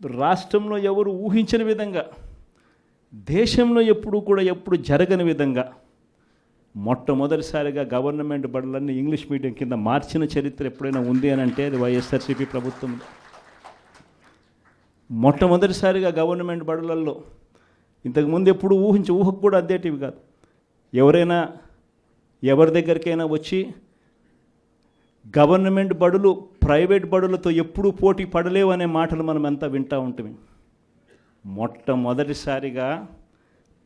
రాష్ట్రంలో ఎవరు ఊహించని విధంగా, దేశంలో ఎప్పుడు జరగని విధంగా మొట్టమొదటిసారిగా గవర్నమెంట్ బడులన్నీ ఇంగ్లీష్ మీడియం కింద మార్చిన చరిత్ర ఎప్పుడైనా ఉంది అని అంటే అది వైఎస్ఆర్సీపీ ప్రభుత్వం. మొట్టమొదటిసారిగా గవర్నమెంట్ బడులలో ఇంతకుముందు ఎప్పుడు ఊహకు కూడా అద్దేటివి కాదు. ఎవరైనా ఎవరి దగ్గరికైనా వచ్చి గవర్నమెంట్ బడులు ప్రైవేట్ బడులతో ఎప్పుడూ పోటీ పడలేవు అనే మాటలు మనం అంతా వింటూ ఉంటాం. మొట్టమొదటిసారిగా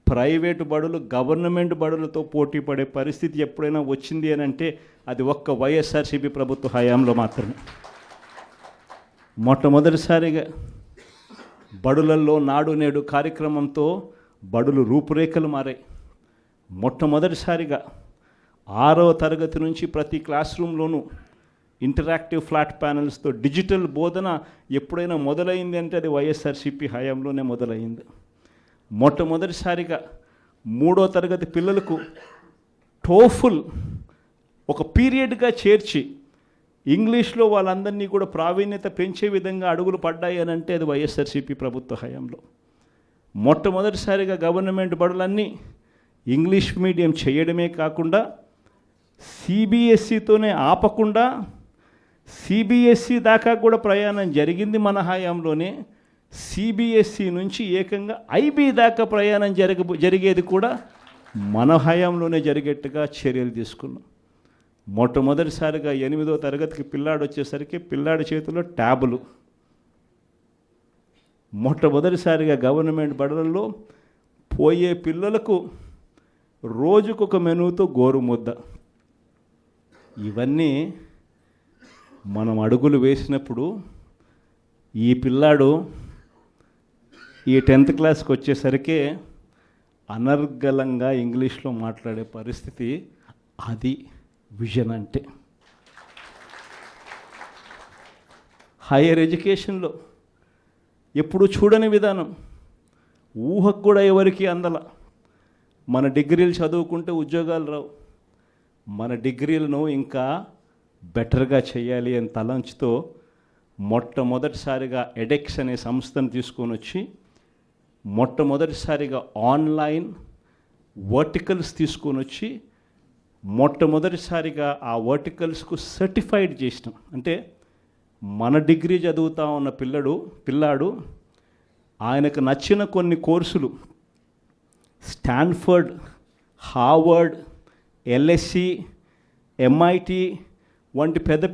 ప్రైవేటు బడులు గవర్నమెంట్ బడులతో పోటీ పడే పరిస్థితి ఎప్పుడైనా వచ్చింది అని అంటే అది ఒక్క వైఎస్ఆర్సీపీ ప్రభుత్వ హయాంలో మాత్రమే. మొట్టమొదటిసారిగా బడులల్లో నాడు నేడు కార్యక్రమంతో బడులు రూపురేఖలు మారాయి. మొట్టమొదటిసారిగా 6వ తరగతి నుంచి ప్రతి క్లాస్ రూమ్లోనూ ఇంటరాక్టివ్ ఫ్లాట్ ప్యానల్స్తో డిజిటల్ బోధన ఎప్పుడైనా మొదలైంది అంటే అది వైఎస్ఆర్సీపీ హయాంలోనే మొదలైంది. మొట్టమొదటిసారిగా 3వ తరగతి పిల్లలకు టోఫుల్ ఒక పీరియడ్గా చేర్చి ఇంగ్లీష్లో వాళ్ళందరినీ కూడా ప్రావీణ్యత పెంచే విధంగా అడుగులు పడ్డాయి అని అంటే అది వైఎస్ఆర్సీపీ ప్రభుత్వ హయాంలో. మొట్టమొదటిసారిగా గవర్నమెంట్ బడులన్నీ ఇంగ్లీష్ మీడియం చేయడమే కాకుండా సిబిఎస్ఈతోనే ఆపకుండా సిబిఎస్ఈ దాకా కూడా ప్రయాణం జరిగింది మన హయాంలోనే. సిబిఎస్ఈ నుంచి ఏకంగా ఐబీ దాకా ప్రయాణం జరిగేది కూడా మన హయాంలోనే జరిగేట్టుగా చర్యలు తీసుకున్నాం. మొట్టమొదటిసారిగా 8వ తరగతికి పిల్లాడు వచ్చేసరికి పిల్లాడి చేతిలో ట్యాబులు. మొట్టమొదటిసారిగా గవర్నమెంట్ బడులలో పోయే పిల్లలకు రోజుకొక మెనూతో గోరుముద్ద. ఇవన్నీ మనం అడుగులు వేసినప్పుడు ఈ పిల్లాడు ఈ 10th క్లాస్కి వచ్చేసరికి అనర్గళంగా ఇంగ్లీష్లో మాట్లాడే పరిస్థితి. అది విజన్ అంటే. హైయర్ ఎడ్యుకేషన్లో ఎప్పుడు చూడని విధానం, ఊహకు కూడా ఎవరికి అందల. మన డిగ్రీలు చదువుకుంటే ఉద్యోగాలు రావు, మన డిగ్రీలను ఇంకా బెటర్గా చేయాలి అని తలంచుతో మొట్టమొదటిసారిగా ఎడెక్స్ అనే సంస్థను తీసుకొని వచ్చి మొట్టమొదటిసారిగా ఆన్లైన్ వర్టికల్స్ తీసుకొని వచ్చి మొట్టమొదటిసారిగా ఆ వర్టికల్స్కు సర్టిఫైడ్ చేసినాం. అంటే మన డిగ్రీ చదువుతా ఉన్న పిల్లాడు ఆయనకు నచ్చిన కొన్ని కోర్సులు స్టాన్ఫర్డ్, హార్వర్డ్, ఎల్ఎస్సి, ఎంఐటి వంటి పెద్ద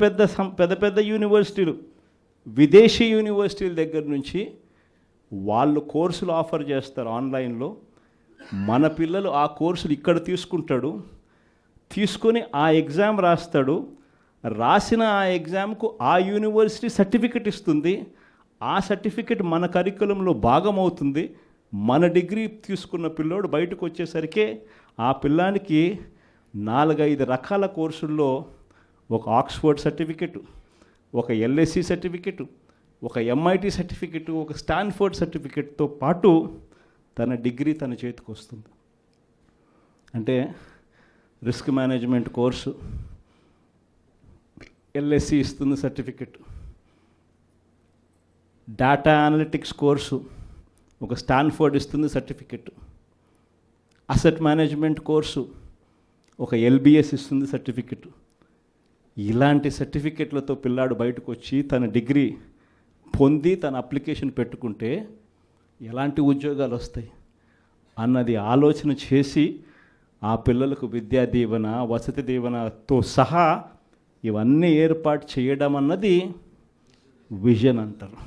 పెద్ద యూనివర్సిటీలు, విదేశీ యూనివర్సిటీల దగ్గర నుంచి వాళ్ళు కోర్సులు ఆఫర్ చేస్తారు ఆన్లైన్లో. మన పిల్లలు ఆ కోర్సులు ఇక్కడ తీసుకొని ఆ ఎగ్జామ్ రాస్తాడు. రాసిన ఆ ఎగ్జామ్కు ఆ యూనివర్సిటీ సర్టిఫికెట్ ఇస్తుంది. ఆ సర్టిఫికెట్ మన కరికులంలో భాగమవుతుంది. మన డిగ్రీ తీసుకున్న పిల్లోడు బయటకు వచ్చేసరికి ఆ పిల్లానికి 4-5 రకాల కోర్సుల్లో ఒక ఆక్స్ఫర్డ్ సర్టిఫికెట్, ఒక ఎల్ఎస్సి సర్టిఫికెట్, ఒక ఎంఐటి సర్టిఫికెట్, ఒక స్టాన్ఫర్డ్ సర్టిఫికెట్తో పాటు తన డిగ్రీ తన చేతికి వస్తుంది. అంటే రిస్క్ మేనేజ్మెంట్ కోర్సు ఎల్ఎస్సి ఇస్తుంది సర్టిఫికెట్, డేటా అనలిటిక్స్ కోర్సు ఒక స్టాన్ఫర్డ్ ఇస్తుంది సర్టిఫికెట్, అసెట్ మేనేజ్మెంట్ కోర్సు ఒక ఎల్బిఎస్ ఇస్తుంది సర్టిఫికెట్. ఇలాంటి సర్టిఫికెట్లతో పిల్లాడు బయటకు వచ్చి తన డిగ్రీ పొంది తన అప్లికేషన్ పెట్టుకుంటే ఎలాంటి ఉద్యోగాలు వస్తాయి అన్నది ఆలోచన చేసి ఆ పిల్లలకు విద్యా దీవెన, వసతి దీవెనతో సహా ఇవన్నీ ఏర్పాటు చేయడం అన్నది విజన్ అంటారు.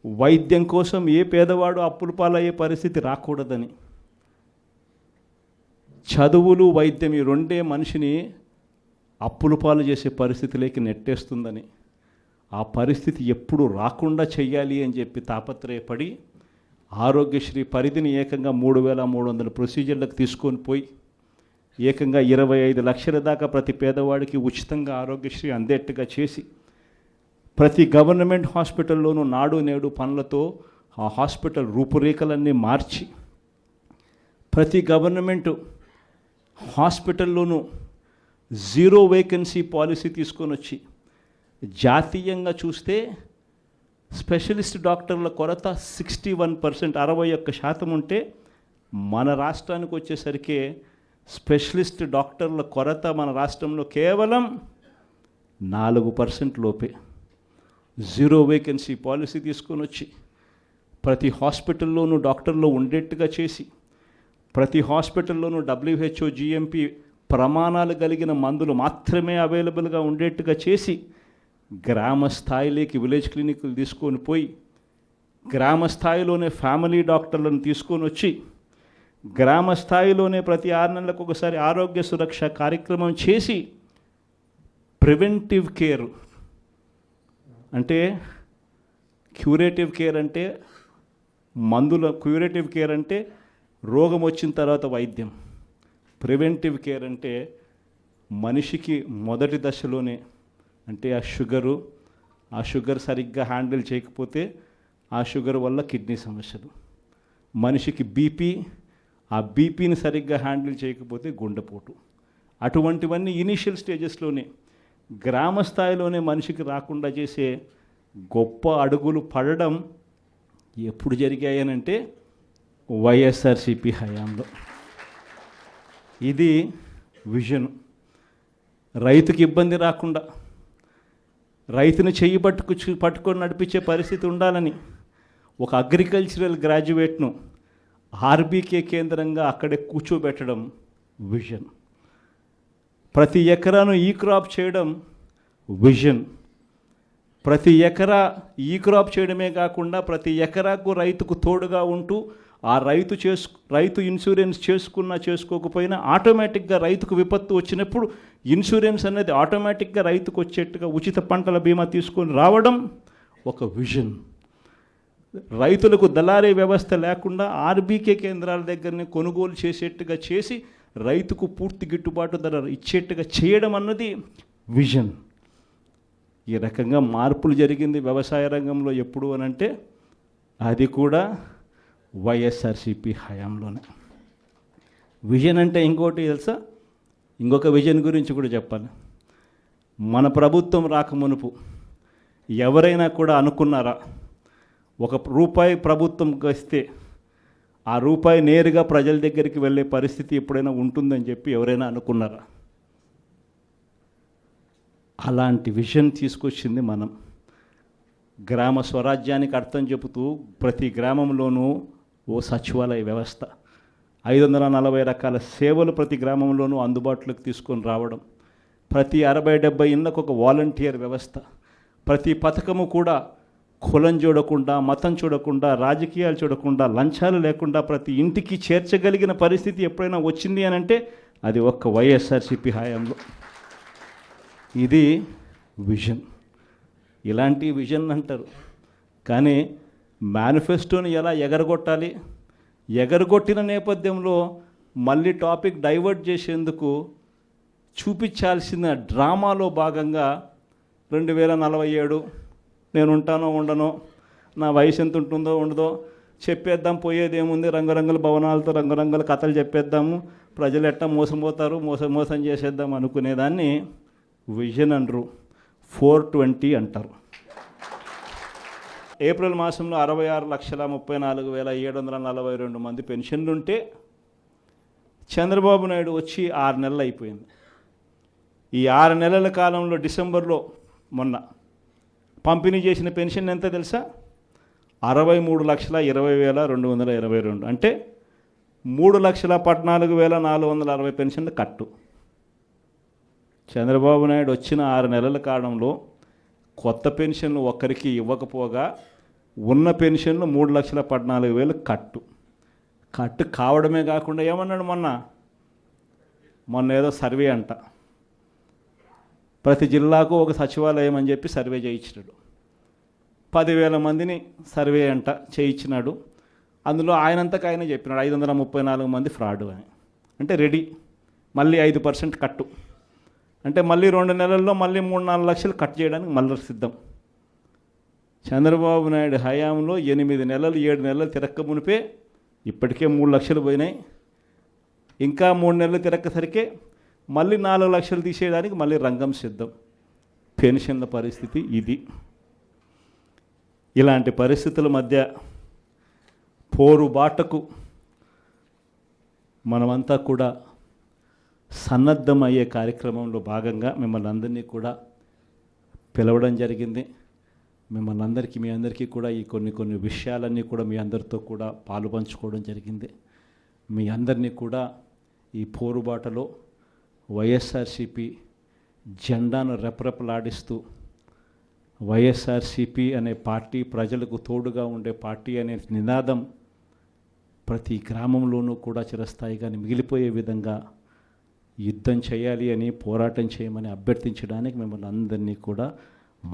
వైద్యం కోసం ఏ పేదవాడు అప్పుల పాలయ్యే పరిస్థితి రాకూడదని, చదువులు వైద్యం ఈ రెండే మనిషిని అప్పుల పాలు చేసే పరిస్థితిలోకి నెట్టేస్తుందని, ఆ పరిస్థితి ఎప్పుడు రాకుండా చెయ్యాలి అని చెప్పి తాపత్రయపడి ఆరోగ్యశ్రీ పరిధిని ఏకంగా 3,300 ప్రొసీజర్లకు తీసుకొని పోయి ఏకంగా 25 లక్షల దాకా ప్రతి పేదవాడికి ఉచితంగా ఆరోగ్యశ్రీ అందేట్టుగా చేసి ప్రతి గవర్నమెంట్ హాస్పిటల్లోనూ నాడు నేడు పనులతో ఆ హాస్పిటల్ రూపురేఖలన్నీ మార్చి ప్రతి గవర్నమెంట్ హాస్పిటల్లోనూ 0 వేకెన్సీ పాలసీ తీసుకొని వచ్చి జాతీయంగా చూస్తే స్పెషలిస్ట్ డాక్టర్ల కొరత 61%, 61% ఉంటే మన రాష్ట్రానికి వచ్చేసరికి స్పెషలిస్ట్ డాక్టర్ల కొరత మన రాష్ట్రంలో కేవలం 4% లోపే. 0 వేకెన్సీ పాలసీ తీసుకొని వచ్చి ప్రతి హాస్పిటల్లోనూ డాక్టర్లు ఉండేట్టుగా చేసి, ప్రతి హాస్పిటల్లోనూ WHO GMP ప్రమాణాలు కలిగిన మందులు మాత్రమే అవైలబుల్గా ఉండేట్టుగా చేసి, గ్రామ స్థాయిలోకి విలేజ్ క్లినిక్లు తీసుకొని పోయి, గ్రామ స్థాయిలోనే ఫ్యామిలీ డాక్టర్లను తీసుకొని వచ్చి, గ్రామ స్థాయిలోనే ప్రతి 6 నెలలకు ఒకసారి ఆరోగ్య సురక్ష కార్యక్రమం చేసి, ప్రివెంటివ్ కేర్ అంటే క్యూరేటివ్ కేర్ అంటే క్యూరేటివ్ కేర్ అంటే రోగం వచ్చిన తర్వాత వైద్యం. ప్రివెంటివ్ కేర్ అంటే మనిషికి మొదటి దశలోనే, అంటే ఆ షుగర్ సరిగ్గా హ్యాండిల్ చేయకపోతే ఆ షుగర్ వల్ల కిడ్నీ సమస్యలు, మనిషికి బీపీ, ఆ బీపీని సరిగ్గా హ్యాండిల్ చేయకపోతే గుండెపోటు, అటువంటివన్నీ ఇనీషియల్ స్టేజెస్లోనే గ్రామ స్థాయిలోనే మనిషికి రాకుండా చేసే గొప్ప అడుగులు పడడం ఎప్పుడు జరిగాయనంటే వైఎస్ఆర్సీపీ హయాంలో. ఇది విజన్. రైతుకి ఇబ్బంది రాకుండా, రైతుని చెయ్యి పట్టుకొని నడిపించే పరిస్థితి ఉండాలని ఒక అగ్రికల్చరల్ గ్రాడ్యుయేట్ను ఆర్బీకే కేంద్రంగా అక్కడే కూర్చోబెట్టడం విజన్. ప్రతి ఎకరాను ఈ క్రాప్ చేయడం విజన్. ప్రతి ఎకరా ఈ క్రాప్ చేయడమే కాకుండా ప్రతి ఎకరాకు రైతుకు తోడుగా ఉంటూ ఆ రైతు ఇన్సూరెన్స్ చేసుకోకపోయినా ఆటోమేటిక్గా రైతుకు విపత్తు వచ్చినప్పుడు ఇన్సూరెన్స్ అనేది ఆటోమేటిక్గా రైతుకు వచ్చేట్టుగా ఉచిత పంటల బీమా తీసుకొని రావడం ఒక విజన్. రైతులకు దళారీ వ్యవస్థ లేకుండా ఆర్బీకే కేంద్రాల దగ్గరనే కొనుగోలు చేసేట్టుగా చేసి రైతుకు పూర్తి గిట్టుబాటు ధర ఇచ్చేట్టుగా చేయడం అన్నది విజన్. ఈ రకంగా మార్పులు జరిగింది వ్యవసాయ రంగంలో ఎప్పుడు అనంటే అది కూడా వైఎస్ఆర్సీపీ హయాంలోనే. విజన్ అంటే ఇంకోటి తెలుసా, ఇంకొక విజన్ గురించి కూడా చెప్పాలి. మన ప్రభుత్వం రాకమునుపు ఎవరైనా కూడా అనుకున్నారా ₹1 ప్రభుత్వం వస్తే ఆ రూపాయి నేరుగా ప్రజల దగ్గరికి వెళ్ళే పరిస్థితి ఎప్పుడైనా ఉంటుందని చెప్పి ఎవరైనా అనుకున్నారా? అలాంటి విజన్ తీసుకొచ్చింది మనం. గ్రామ స్వరాజ్యానికి అర్థం చెబుతూ ప్రతి గ్రామంలోనూ ఓ సచివాలయ వ్యవస్థ, 540 రకాల సేవలు ప్రతి గ్రామంలోనూ అందుబాటులోకి తీసుకొని రావడం, ప్రతి 60-70 ఇళ్ళకు ఒక వాలంటీర్ వ్యవస్థ, ప్రతి పథకము కూడా కులం చూడకుండా, మతం చూడకుండా, రాజకీయాలు చూడకుండా, లంచాలు లేకుండా ప్రతి ఇంటికి చేర్చగలిగిన పరిస్థితి ఎప్పుడైనా వచ్చింది అని అంటే అది ఒక్క వైఎస్ఆర్సీపీ హయాంలో. ఇది విజన్. ఇలాంటి విజన్ అంటారు. కానీ మేనిఫెస్టోని ఎలా ఎగరగొట్టాలి, ఎగరగొట్టిన నేపథ్యంలో మళ్ళీ టాపిక్ డైవర్ట్ చేసేందుకు చూపించాల్సిన డ్రామాలో భాగంగా 2047 నేను ఉంటానో ఉండనో, నా వయసు ఎంత ఉంటుందో ఉండదో చెప్పేద్దాం, పోయేది ఏముంది, రంగురంగుల భవనాలతో రంగురంగుల కథలు చెప్పేద్దాము, ప్రజలు ఎట్టా మోసపోతారు, మోసం చేసేద్దాం అనుకునేదాన్ని విజన్ అనరు, 420 అంటారు. ఏప్రిల్ మాసంలో 66,34,742 మంది పెన్షన్లుంటే చంద్రబాబు నాయుడు వచ్చి 6 నెలలు అయిపోయింది. ఈ 6 నెలల కాలంలో డిసెంబర్లో మొన్న పంపిణీ చేసిన పెన్షన్ ఎంత తెలుసా? 63,20,222. అంటే 3,14,460 పెన్షన్లు కట్టు. చంద్రబాబు నాయుడు వచ్చిన 6 నెలల కాలంలో కొత్త పెన్షన్లు ఒక్కరికి ఇవ్వకపోగా ఉన్న పెన్షన్లు 3,14,000 కట్టు కావడమే కాకుండా ఏమన్నాడు మొన్న ఏదో సర్వే అంట, ప్రతి జిల్లాకు ఒక సచివాలయం అని చెప్పి సర్వే చేయించినాడు. 10,000 మందిని సర్వే అంట చేయించినాడు. అందులో ఆయనంతకు ఆయన చెప్పినాడు 534 మంది ఫ్రాడ్ అని. అంటే రెడీ, మళ్ళీ 5% కట్టు, అంటే మళ్ళీ 2 నెలల్లో మళ్ళీ 3-4 లక్షలు కట్ చేయడానికి మళ్ళీ సిద్ధం. చంద్రబాబు నాయుడు హయాంలో 8 నెలలు 7 నెలలు తిరక్క మునిపే ఇప్పటికే 3 లక్షలు పోయినాయి. ఇంకా 3 నెలలు తిరక్కసరికే మళ్ళీ 4 లక్షలు తీసేయడానికి మళ్ళీ రంగం సిద్ధం. పెన్షన్ల పరిస్థితి ఇది. ఇలాంటి పరిస్థితుల మధ్య పోరుబాటకు మనమంతా కూడా సన్నద్ధమయ్యే కార్యక్రమంలో భాగంగా మిమ్మల్ని అందరినీ కూడా పిలవడం జరిగింది. మిమ్మల్ని అందరికీ మీ అందరికీ కూడా ఈ కొన్ని విషయాలన్నీ కూడా మీ అందరితో కూడా పాలు పంచుకోవడం జరిగింది. మీ అందరినీ కూడా ఈ పోరుబాటలో వైఎస్ఆర్సిపి జెండాను రెపరెపలాడిస్తూ వైఎస్ఆర్సిపి అనే పార్టీ ప్రజలకు తోడుగా ఉండే పార్టీ అనే నినాదం ప్రతి గ్రామంలోనూ కూడా చిరస్థాయిగా మిగిలిపోయే విధంగా యుద్ధం చేయాలి అని, పోరాటం చేయమని అభ్యర్థించడానికి మిమ్మల్ని అందరినీ కూడా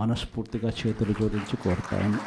మనస్ఫూర్తిగా చేతులు జోడించి కోరుతాను.